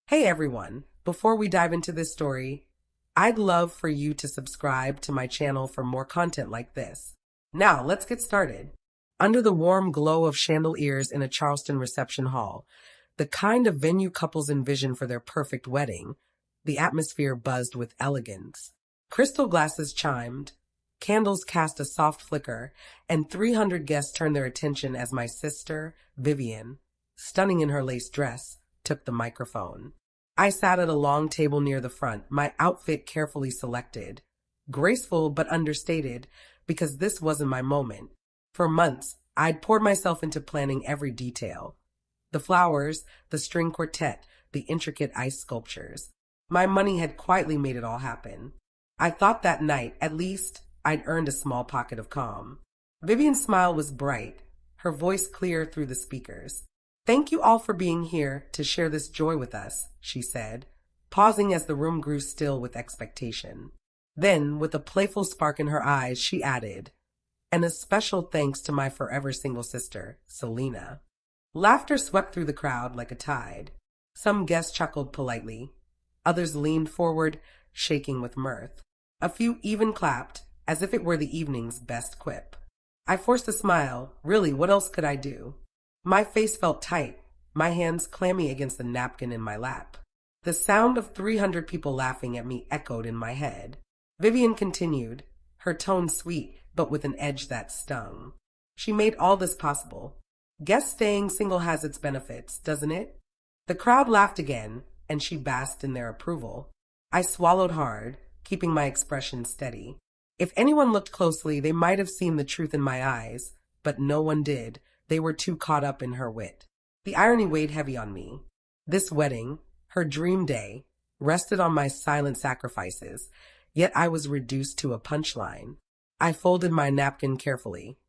Hey everyone, before we dive into this story, I'd love for you to subscribe to my channel for more content like this. Now, let's get started. Under the warm glow of chandeliers in a Charleston reception hall, the kind of venue couples envision for their perfect wedding, the atmosphere buzzed with elegance. Crystal glasses chimed, candles cast a soft flicker, and 300 guests turned their attention as my sister, Vivian, stunning in her lace dress, took the microphone. I sat at a long table near the front, my outfit carefully selected. Graceful but understated, because this wasn't my moment. For months, I'd poured myself into planning every detail. The flowers, the string quartet, the intricate ice sculptures. My money had quietly made it all happen. I thought that night, at least, I'd earned a small pocket of calm. Vivian's smile was bright, her voice clear through the speakers. "Thank you all for being here to share this joy with us," she said, pausing as the room grew still with expectation. Then, with a playful spark in her eyes, she added, "And a special thanks to my forever single sister, Selena." Laughter swept through the crowd like a tide. Some guests chuckled politely. Others leaned forward, shaking with mirth. A few even clapped, as if it were the evening's best quip. I forced a smile. Really, what else could I do? My face felt tight, my hands clammy against the napkin in my lap. The sound of 300 people laughing at me echoed in my head. Vivian continued, her tone sweet, but with an edge that stung. "She made all this possible. Guess staying single has its benefits, doesn't it?" The crowd laughed again, and she basked in their approval. I swallowed hard, keeping my expression steady. If anyone looked closely, they might have seen the truth in my eyes, but no one did. They were too caught up in her wit. The irony weighed heavy on me. This wedding, her dream day, rested on my silent sacrifices, yet I was reduced to a punchline. I folded my napkin carefully,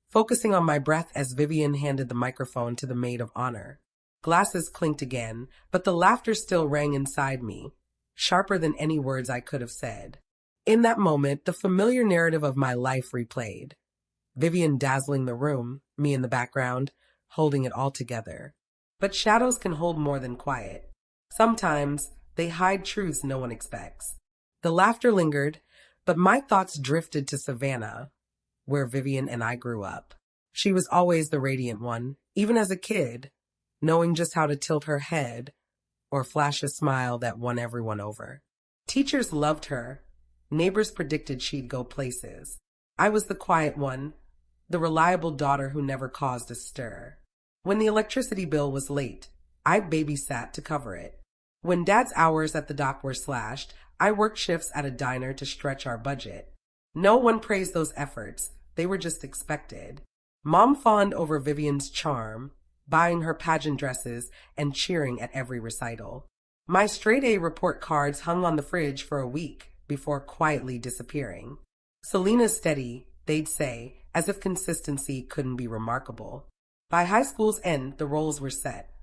focusing on my breath as Vivian handed the microphone to the maid of honor. Glasses clinked again, but the laughter still rang inside me, sharper than any words I could have said. In that moment, the familiar narrative of my life replayed. Vivian dazzling the room, me in the background, holding it all together. But shadows can hold more than quiet. Sometimes they hide truths no one expects. The laughter lingered, but my thoughts drifted to Savannah, where Vivian and I grew up. She was always the radiant one, even as a kid, knowing just how to tilt her head or flash a smile that won everyone over. Teachers loved her. Neighbors predicted she'd go places. I was the quiet one, the reliable daughter who never caused a stir. When the electricity bill was late, I babysat to cover it. When Dad's hours at the dock were slashed, I worked shifts at a diner to stretch our budget. No one praised those efforts. They were just expected. Mom fawned over Vivian's charm, buying her pageant dresses and cheering at every recital. My straight-A report cards hung on the fridge for a week before quietly disappearing. "Selena's steady," they'd say, as if consistency couldn't be remarkable. By high school's end, the roles were set.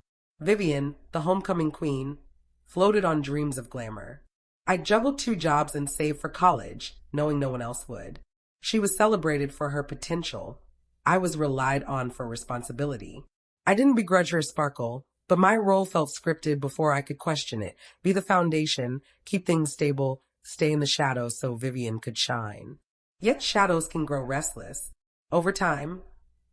Vivian, the homecoming queen, floated on dreams of glamour. I juggled 2 jobs and saved for college, knowing no one else would. She was celebrated for her potential. I was relied on for responsibility. I didn't begrudge her sparkle, but my role felt scripted before I could question it. Be the foundation, keep things stable, stay in the shadows so Vivian could shine. Yet shadows can grow restless. Over time,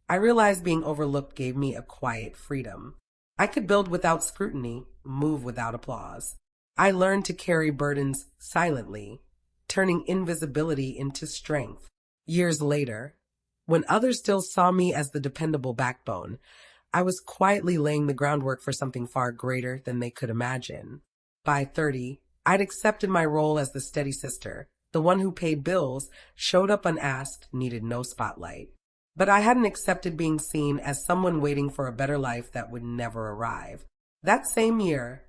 I realized being overlooked gave me a quiet freedom. I could build without scrutiny, move without applause. I learned to carry burdens silently, turning invisibility into strength. Years later, when others still saw me as the dependable backbone, I was quietly laying the groundwork for something far greater than they could imagine. By 30, I'd accepted my role as the steady sister, the one who paid bills, showed up unasked, needed no spotlight. But I hadn't accepted being seen as someone waiting for a better life that would never arrive. That same year,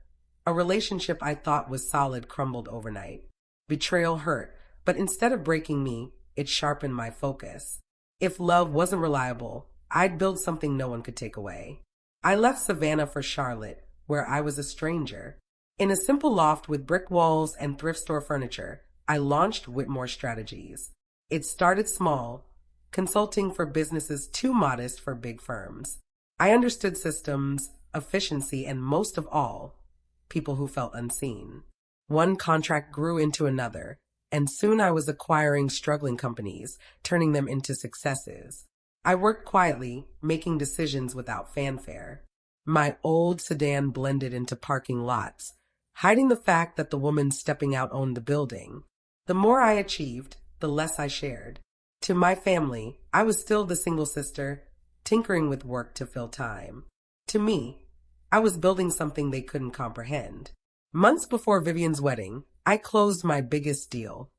a relationship I thought was solid crumbled overnight. Betrayal hurt, but instead of breaking me, it sharpened my focus. If love wasn't reliable, I'd build something no one could take away. I left Savannah for Charlotte, where I was a stranger. In a simple loft with brick walls and thrift store furniture, I launched Whitmore Strategies. It started small, consulting for businesses too modest for big firms. I understood systems, efficiency, and most of all, people who felt unseen. One contract grew into another, and soon I was acquiring struggling companies, turning them into successes. I worked quietly, making decisions without fanfare. My old sedan blended into parking lots, hiding the fact that the woman stepping out owned the building. The more I achieved, the less I shared. To my family, I was still the single sister, tinkering with work to fill time. To me, I was building something they couldn't comprehend. Months before Vivian's wedding, I closed my biggest deal,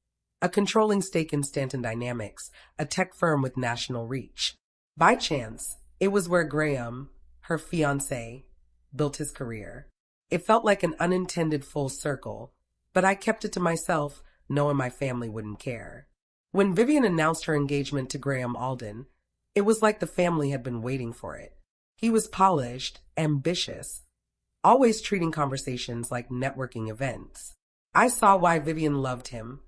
a controlling stake in Stanton Dynamics, a tech firm with national reach. By chance, it was where Graham, her fiancé, built his career. It felt like an unintended full circle, but I kept it to myself, knowing my family wouldn't care. When Vivian announced her engagement to Graham Alden, it was like the family had been waiting for it. He was polished, ambitious, always treating conversations like networking events. I saw why Vivian loved him.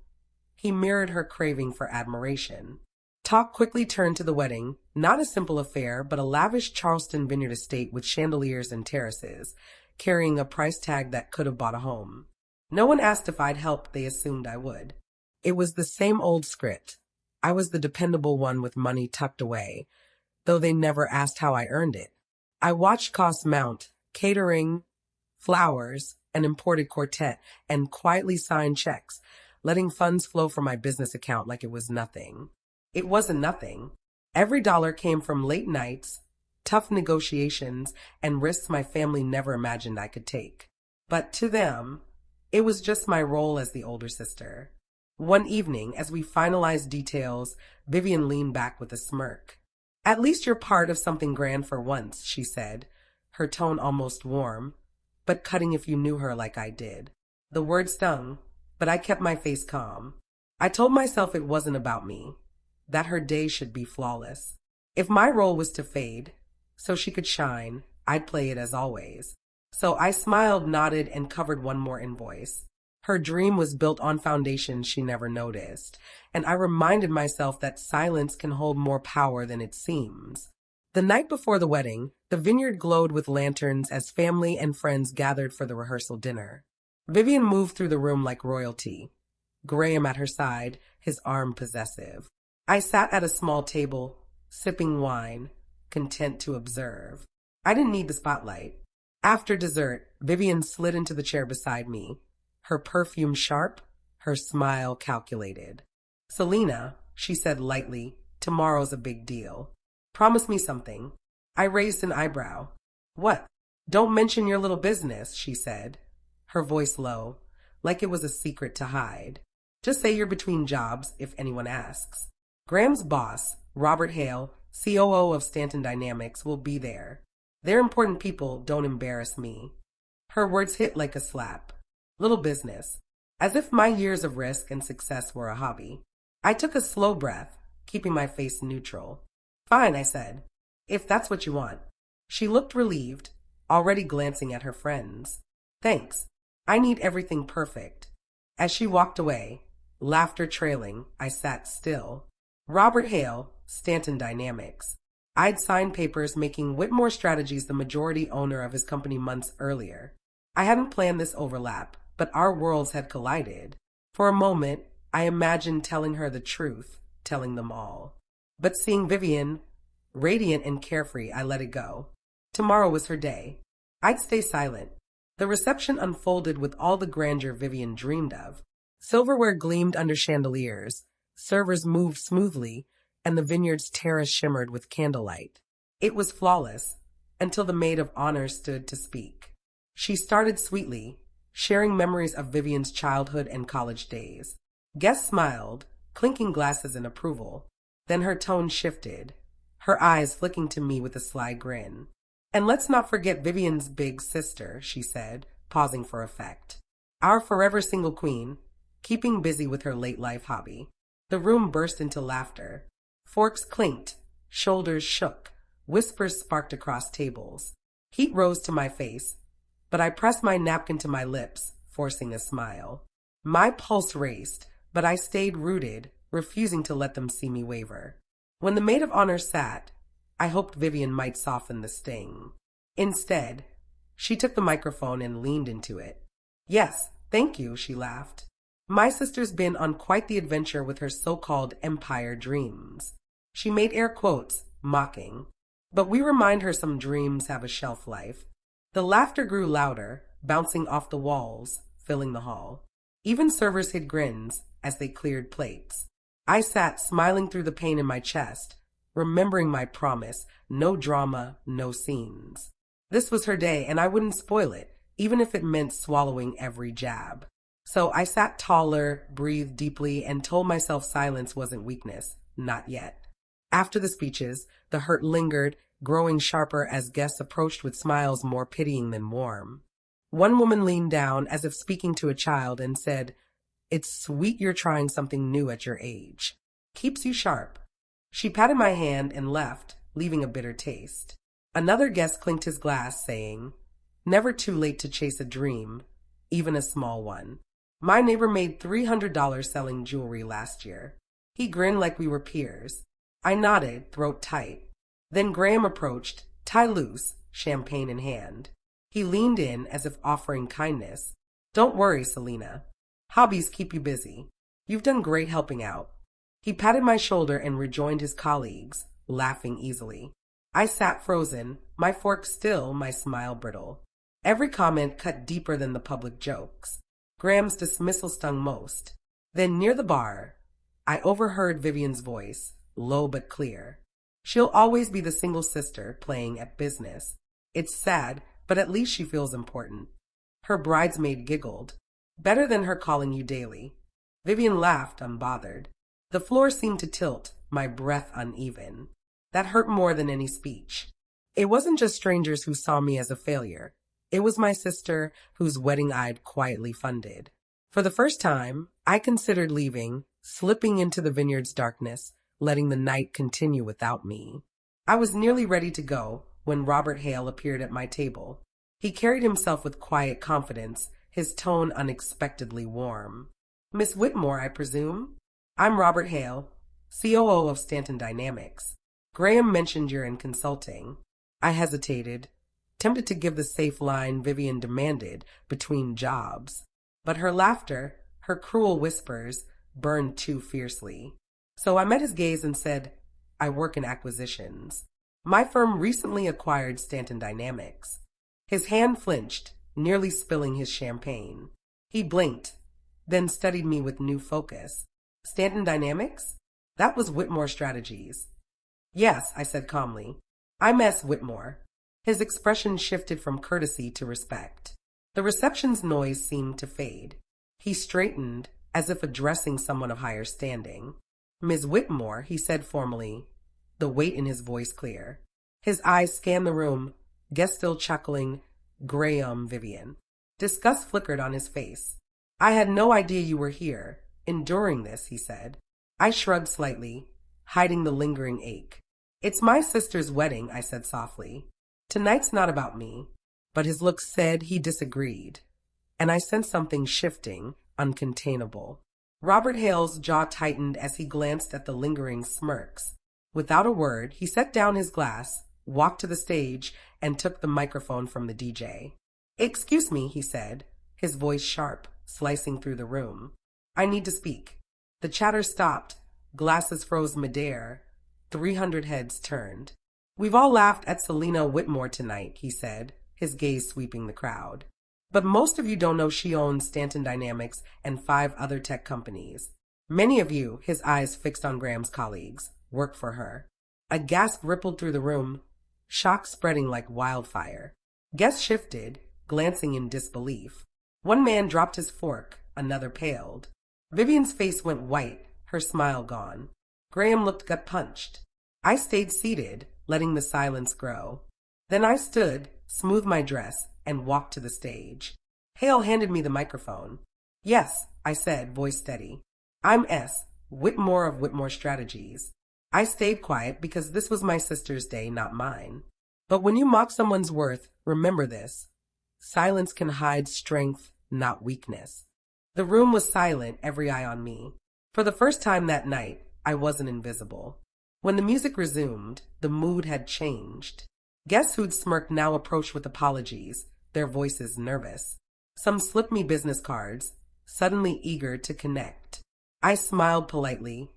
He mirrored her craving for admiration. Talk quickly turned to the wedding, not a simple affair, but a lavish Charleston vineyard estate with chandeliers and terraces, carrying a price tag that could have bought a home. No one asked if I'd help, they assumed I would. It was the same old script. I was the dependable one with money tucked away, though they never asked how I earned it. I watched costs mount, catering, flowers, an imported quartet, and quietly signed checks, letting funds flow from my business account like it was nothing. It wasn't nothing. Every dollar came from late nights, tough negotiations, and risks my family never imagined I could take. But to them, it was just my role as the older sister. One evening, as we finalized details, Vivian leaned back with a smirk. "At least you're part of something grand for once," she said, her tone almost warm, but cutting if you knew her like I did. The word stung, but I kept my face calm. I told myself it wasn't about me, that her day should be flawless. If my role was to fade, so she could shine, I'd play it as always. So I smiled, nodded, and covered one more invoice. Her dream was built on foundations she never noticed, and I reminded myself that silence can hold more power than it seems. The night before the wedding, the vineyard glowed with lanterns as family and friends gathered for the rehearsal dinner. Vivian moved through the room like royalty, Graham at her side, his arm possessive. I sat at a small table, sipping wine, content to observe. I didn't need the spotlight. After dessert, Vivian slid into the chair beside me, her perfume sharp, her smile calculated. "Selena," she said lightly, "tomorrow's a big deal. Promise me something." I raised an eyebrow. "What?" "Don't mention your little business," she said, her voice low, like it was a secret to hide. "Just say you're between jobs if anyone asks. Graham's boss, Robert Hale, COO of Stanton Dynamics, will be there. They're important people, don't embarrass me." Her words hit like a slap. Little business. As if my years of risk and success were a hobby. I took a slow breath, keeping my face neutral. "Fine," I said, "if that's what you want." She looked relieved, already glancing at her friends. "Thanks. I need everything perfect." As she walked away, laughter trailing, I sat still. Robert Hale, Stanton Dynamics. I'd signed papers making Whitmore Strategies the majority owner of his company months earlier. I hadn't planned this overlap, but our worlds had collided. For a moment, I imagined telling her the truth, telling them all. But seeing Vivian, radiant and carefree, I let it go. Tomorrow was her day. I'd stay silent. The reception unfolded with all the grandeur Vivian dreamed of. Silverware gleamed under chandeliers, servers moved smoothly, and the vineyard's terrace shimmered with candlelight. It was flawless, until the maid of honor stood to speak. She started sweetly, sharing memories of Vivian's childhood and college days. Guests smiled, clinking glasses in approval. Then her tone shifted, her eyes flicking to me with a sly grin. "And let's not forget Vivian's big sister," she said, pausing for effect. "Our forever single queen, keeping busy with her late life hobby." The room burst into laughter. Forks clinked, shoulders shook, whispers sparked across tables. Heat rose to my face, but I pressed my napkin to my lips, forcing a smile. My pulse raced, but I stayed rooted, refusing to let them see me waver. When the maid of honor sat, I hoped Vivian might soften the sting. Instead, She took the microphone and leaned into it. Yes, thank you, she laughed. My sister's been on quite the adventure with her so-called empire dreams. She made air quotes, mocking. But we remind her some dreams have a shelf life. The laughter grew louder, bouncing off the walls, filling the hall. Even servers hid grins as they cleared plates. I sat smiling through the pain in my chest, remembering my promise, no drama, no scenes. This was her day, and I wouldn't spoil it, even if it meant swallowing every jab. So I sat taller, breathed deeply, and told myself silence wasn't weakness, not yet. After the speeches, the hurt lingered, growing sharper as guests approached with smiles more pitying than warm. One woman leaned down as if speaking to a child and said, "It's sweet you're trying something new at your age. Keeps you sharp." She patted my hand and left, leaving a bitter taste. Another guest clinked his glass, saying, "Never too late to chase a dream, even a small one." My neighbor made $300 selling jewelry last year. He grinned like we were peers. I nodded, throat tight. Then Graham approached, tie loose, champagne in hand. He leaned in as if offering kindness. "Don't worry, Selena. Hobbies keep you busy. You've done great helping out." He patted my shoulder and rejoined his colleagues, laughing easily. I sat frozen, my fork still, my smile brittle. Every comment cut deeper than the public jokes. Graham's dismissal stung most. Then near the bar, I overheard Vivian's voice, low but clear. She'll always be the single sister playing at business. It's sad, but at least she feels important. Her bridesmaid giggled. Better than her calling you daily. Vivian laughed, unbothered. The floor seemed to tilt, my breath uneven. That hurt more than any speech. It wasn't just strangers who saw me as a failure. It was my sister, whose wedding I'd quietly funded. For the first time, I considered leaving, slipping into the vineyard's darkness, letting the night continue without me. I was nearly ready to go when Robert Hale appeared at my table. He carried himself with quiet confidence, his tone unexpectedly warm. "Miss Whitmore, I presume? I'm Robert Hale, COO of Stanton Dynamics. Graham mentioned you're in consulting." I hesitated, tempted to give the safe line Vivian demanded between jobs. But her laughter, her cruel whispers, burned too fiercely. So I met his gaze and said, "I work in acquisitions. My firm recently acquired Stanton Dynamics." His hand flinched, nearly spilling his champagne. He blinked, then studied me with new focus. "Stanton Dynamics? That was Whitmore Strategies." "Yes," I said calmly. "I'm S. Whitmore." His expression shifted from courtesy to respect. The reception's noise seemed to fade. He straightened, as if addressing someone of higher standing. "Ms. Whitmore," he said formally, the weight in his voice clear. His eyes scanned the room, guests still chuckling, Graham, Vivian. Disgust flickered on his face. "I had no idea you were here, enduring this," he said. I shrugged slightly, hiding the lingering ache. "It's my sister's wedding," I said softly. "Tonight's not about me." But his look said he disagreed, and I sensed something shifting, uncontainable. Robert Hale's jaw tightened as he glanced at the lingering smirks. Without a word, he set down his glass, walked to the stage, and took the microphone from the DJ. "Excuse me," he said, his voice sharp, slicing through the room. "I need to speak." The chatter stopped, glasses froze midair, 300 heads turned. "We've all laughed at Selena Whitmore tonight," he said, his gaze sweeping the crowd. "But most of you don't know she owns Stanton Dynamics and 5 other tech companies. Many of you," his eyes fixed on Graham's colleagues, "work for her." A gasp rippled through the room, shock spreading like wildfire. Guests shifted, glancing in disbelief. One man dropped his fork, another paled. Vivian's face went white, her smile gone. Graham looked gut-punched. I stayed seated, letting the silence grow. Then I stood, smoothed my dress, and walked to the stage. Hale handed me the microphone. "Yes," I said, voice steady. "I'm S. Whitmore of Whitmore Strategies." I stayed quiet because this was my sister's day, not mine. But when you mock someone's worth, remember this. Silence can hide strength, not weakness. The room was silent, every eye on me. For the first time that night, I wasn't invisible. When the music resumed, the mood had changed. Guests who'd smirked now approached with apologies, their voices nervous. Some slipped me business cards, suddenly eager to connect. I smiled politely,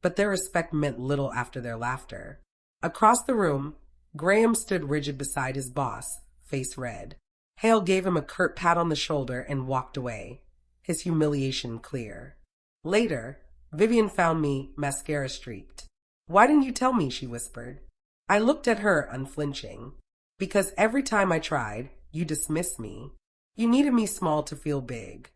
but their respect meant little after their laughter. Across the room, Graham stood rigid beside his boss, face red. Hale gave him a curt pat on the shoulder and walked away, his humiliation clear. Later, Vivian found me mascara streaked. "Why didn't you tell me?" she whispered. I looked at her unflinching. "Because every time I tried, you dismissed me. You needed me small to feel big."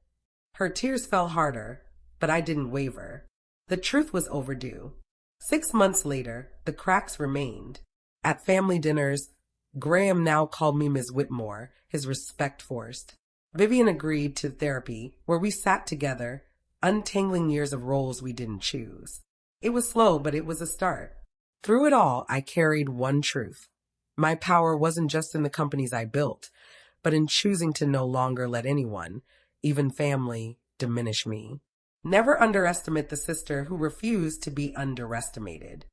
Her tears fell harder, but I didn't waver. The truth was overdue. 6 months later, the cracks remained. At family dinners, Graham now called me Ms. Whitmore, his respect forced. Vivian agreed to therapy, where we sat together, untangling years of roles we didn't choose. It was slow, but it was a start. Through it all, I carried one truth. My power wasn't just in the companies I built, but in choosing to no longer let anyone, even family, diminish me. Never underestimate the sister who refused to be underestimated.